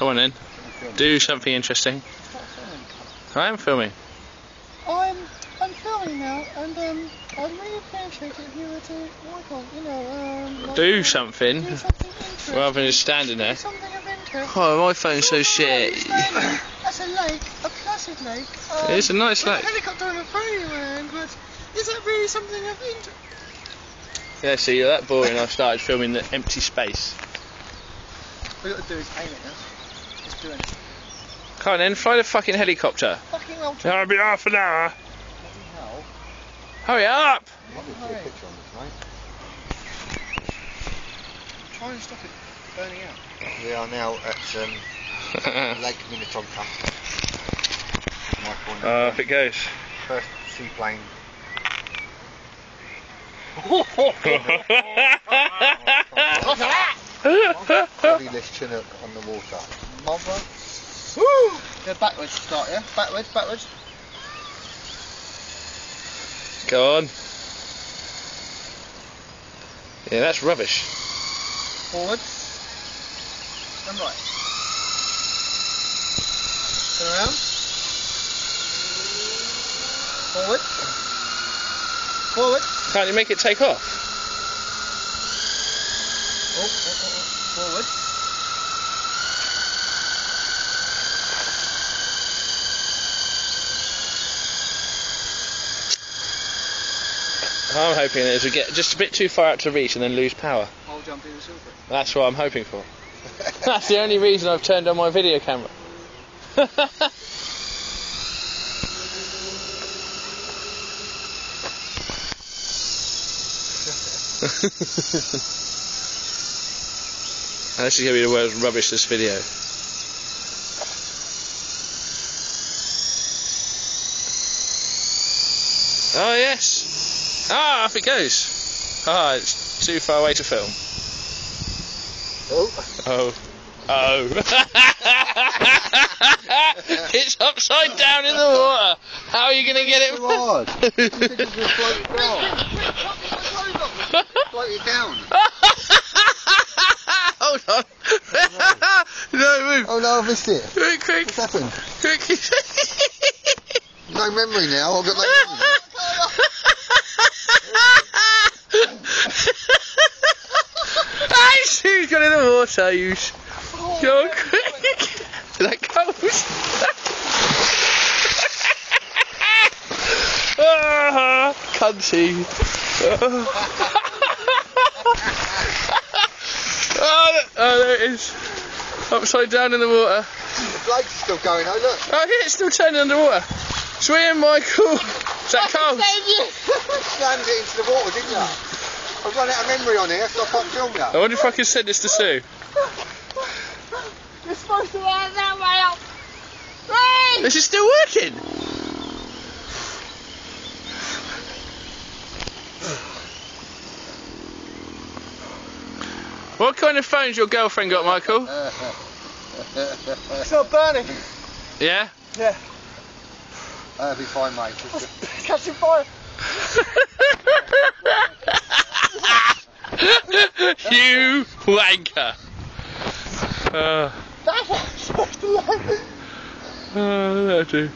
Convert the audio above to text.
Come on then. Do something interesting. I am filming. I'm filming now, and I'd really appreciate it if you were to work on, like, do something interesting. rather than just standing there. Do something of interest. Oh, my phone's so shit. That's a lake, a placid lake. It's a nice lake. A helicopter and a plane around, but is that really something of interest? Yeah, see, you're that boring. I started filming the empty space. All you got to do is aim it now. Just doing it. Come on then, fly the fucking helicopter. Fucking old. That'll be half an hour. Hell. Hurry up! Hurry. Try and stop it burning out. We are now at Lake Minnetonka. Off it goes. First seaplane. Heavy-lift chinook on the water. Mother. Woo! Go backwards to start, yeah? Backwards. Go on. Yeah, that's rubbish. Forward. And right. Turn around. Forward. Can't you make it take off? Forward. I'm hoping that as we get just a bit too far out to reach and then lose power. I'll jump in the silver. That's what I'm hoping for. That's the only reason I've turned on my video camera. This is going to be the world's rubbishness video. Oh yes! Ah, off it goes! Ah, it's too far away to film. Oh. It's upside down in the water! How are you going to get it? Hard. You could just float it down. Float it down. Hold on. No, move. Oh no, I missed it. Quick. What's happened? Quick. No memory now. I've got no memory now. He's got in the water, you go quick. That goes. Cunty. Oh, there it is. Upside down in the water. The blade's still going, oh look. Oh, yeah, it's still turning underwater. Swim, Michael. Is that cold? Slammed it into the water, didn't you? I've run out of memory on here, so I can't film you. I wonder if I can send this to Sue. You're supposed to land that way up. This is still working. What kind of phone's your girlfriend got, Michael? It's not burning. Yeah? Yeah. That'll be fine, mate. It's catching fire. You wanker. That's what I'm supposed to land. That'll do.